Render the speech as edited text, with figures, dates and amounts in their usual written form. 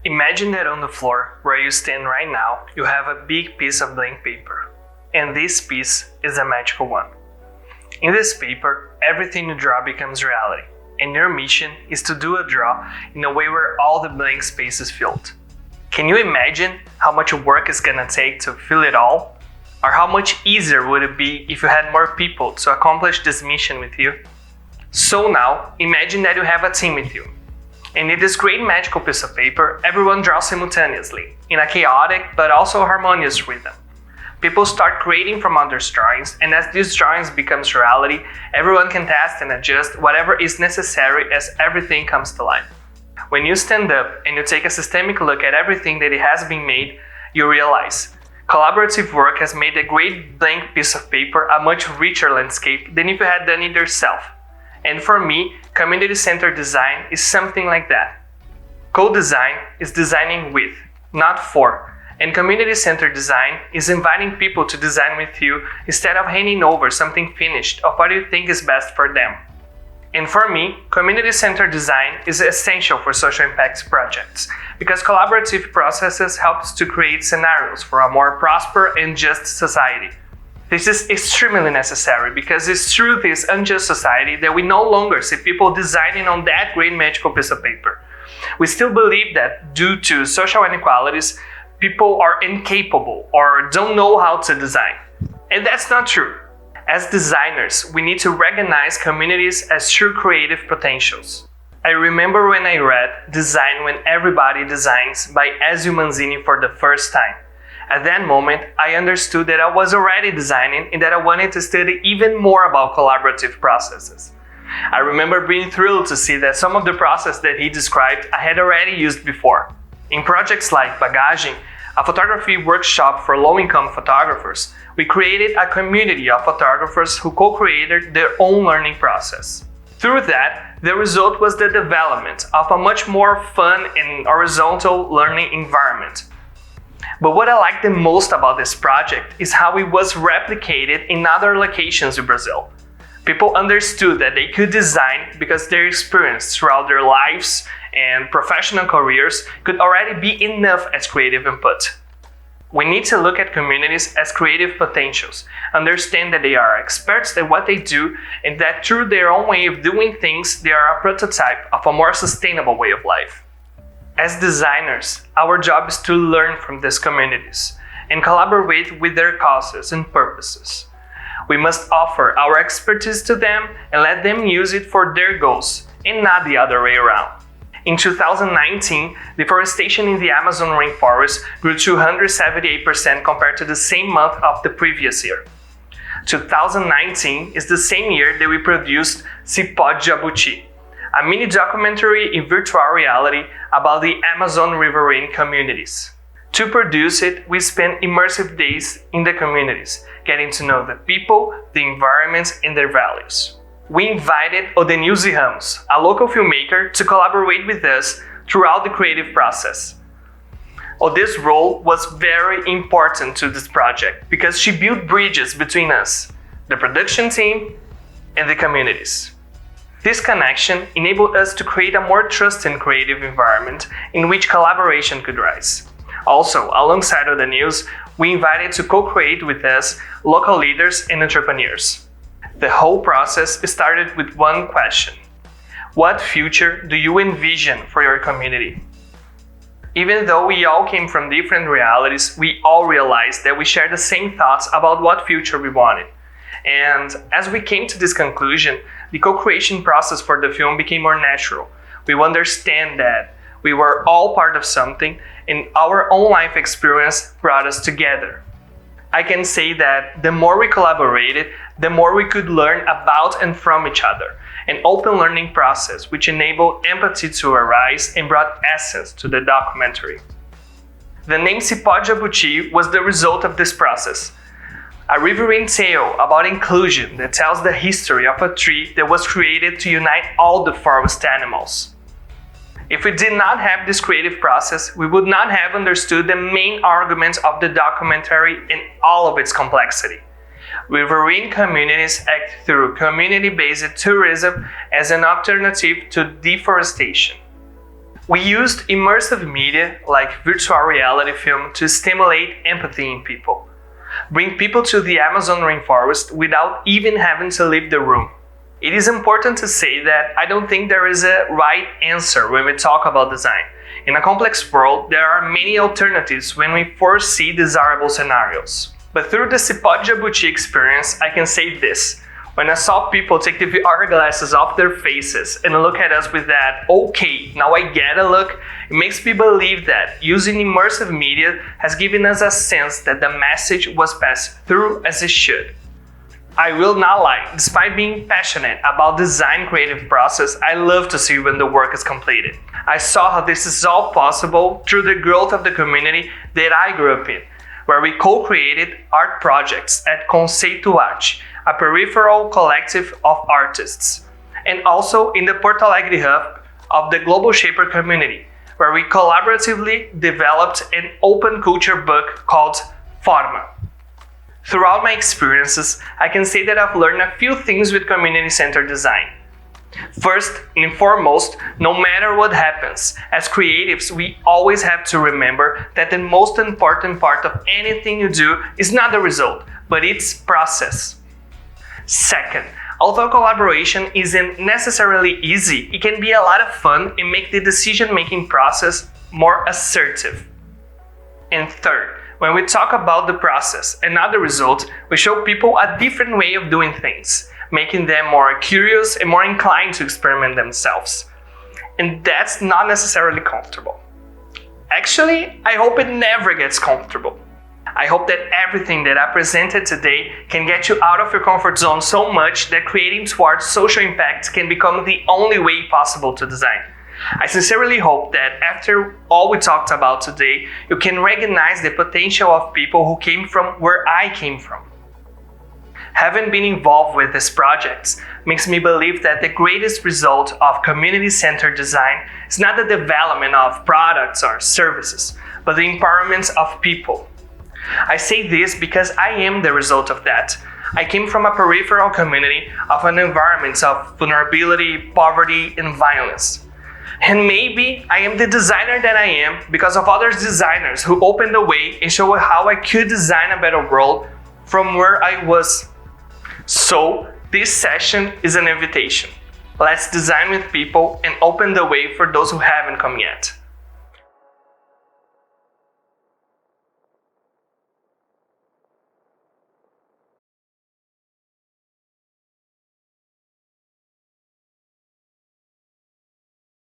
Imagine that on the floor where you stand right now, you have a big piece of blank paper. And this piece is a magical one. In this paper, everything you draw becomes reality. And your mission is to do a draw in a way where all the blank space is filled. Can you imagine how much work it's gonna take to fill it all? Or how much easier would it be if you had more people to accomplish this mission with you? So now, imagine that you have a team with you. And in this great magical piece of paper, everyone draws simultaneously, in a chaotic but also harmonious rhythm. People start creating from others' drawings, and as these drawings becomes reality, everyone can test and adjust whatever is necessary as everything comes to life. When you stand up and you take a systemic look at everything that it has been made, you realize collaborative work has made a great blank piece of paper a much richer landscape than if you had done it yourself. And for me, community-centered design is something like that. Co-design is designing with, not for, and community-centered design is inviting people to design with you instead of handing over something finished of what you think is best for them. And for me, community-centered design is essential for social impact projects because collaborative processes helps to create scenarios for a more prosperous and just society. This is extremely necessary because it's through this unjust society that we no longer see people designing on that great magical piece of paper. We still believe that due to social inequalities, people are incapable or don't know how to design. And that's not true. As designers, we need to recognize communities as true creative potentials. I remember when I read Design When Everybody Designs by Ezio Manzini for the first time. At that moment, I understood that I was already designing and that I wanted to study even more about collaborative processes. I remember being thrilled to see that some of the process that he described I had already used before. In projects like Bagagem, a photography workshop for low-income photographers, we created a community of photographers who co-created their own learning process. Through that, the result was the development of a much more fun and horizontal learning environment. But what I like the most about this project is how it was replicated in other locations in Brazil. People understood that they could design because their experience throughout their lives and professional careers could already be enough as creative input. We need to look at communities as creative potentials, understand that they are experts at what they do, and that through their own way of doing things, they are a prototype of a more sustainable way of life. As designers, our job is to learn from these communities and collaborate with their causes and purposes. We must offer our expertise to them and let them use it for their goals, and not the other way around. In 2019, deforestation in the Amazon rainforest grew 278% compared to the same month of the previous year. 2019 is the same year that we produced Cipó de Jabuti, a mini documentary in virtual reality about the Amazon riverine communities. To produce it, we spent immersive days in the communities, getting to know the people, the environments, and their values. We invited Odenilze Ramos, a local filmmaker, to collaborate with us throughout the creative process. Ode's role was very important to this project because she built bridges between us, the production team, and the communities. This connection enabled us to create a more trusting creative environment in which collaboration could rise. Also, alongside Odenilze, we invited to co-create with us local leaders and entrepreneurs. The whole process started with one question: what future do you envision for your community? Even though we all came from different realities, we all realized that we shared the same thoughts about what future we wanted. And as we came to this conclusion, the co-creation process for the film became more natural. We understand that we were all part of something, and our own life experience brought us together. I can say that the more we collaborated, the more we could learn about and from each other. An open learning process which enabled empathy to arise and brought essence to the documentary. The name Cipó de Jabuti was the result of this process. A riverine tale about inclusion that tells the history of a tree that was created to unite all the forest animals. If we did not have this creative process, we would not have understood the main arguments of the documentary in all of its complexity. Riverine communities act through community-based tourism as an alternative to deforestation. We used immersive media like virtual reality film to stimulate empathy in people. Bring people to the Amazon rainforest without even having to leave the room. It is important to say that I don't think there is a right answer when we talk about design. In a complex world, there are many alternatives when we foresee desirable scenarios. But through the Cipod Jabuti experience, I can say this. When I saw people take the VR glasses off their faces and look at us with that, okay, now I get a look, it makes me believe that using immersive media has given us a sense that the message was passed through as it should. I will not lie, despite being passionate about design creative process, I love to see when the work is completed. I saw how this is all possible through the growth of the community that I grew up in, where we co-created art projects at Conceito Arte, a peripheral collective of artists, and also in the Porto Alegre hub of the Global Shaper community, where we collaboratively developed an open culture book called Forma. Throughout my experiences, I can say that I've learned a few things with community-centered design. First and foremost, no matter what happens, as creatives, we always have to remember that the most important part of anything you do is not the result, but its process. Second, although collaboration isn't necessarily easy, it can be a lot of fun and make the decision-making process more assertive. And third, when we talk about the process and not the result, we show people a different way of doing things, making them more curious and more inclined to experiment themselves. And that's not necessarily comfortable. Actually, I hope it never gets comfortable. I hope that everything that I presented today can get you out of your comfort zone so much that creating towards social impact can become the only way possible to design. I sincerely hope that after all we talked about today, you can recognize the potential of people who came from where I came from. Having been involved with these projects makes me believe that the greatest result of community-centered design is not the development of products or services, but the empowerment of people. I say this because I am the result of that. I came from a peripheral community of an environment of vulnerability, poverty, and violence. And maybe I am the designer that I am because of other designers who opened the way and showed how I could design a better world from where I was. So, this session is an invitation. Let's design with people and open the way for those who haven't come yet.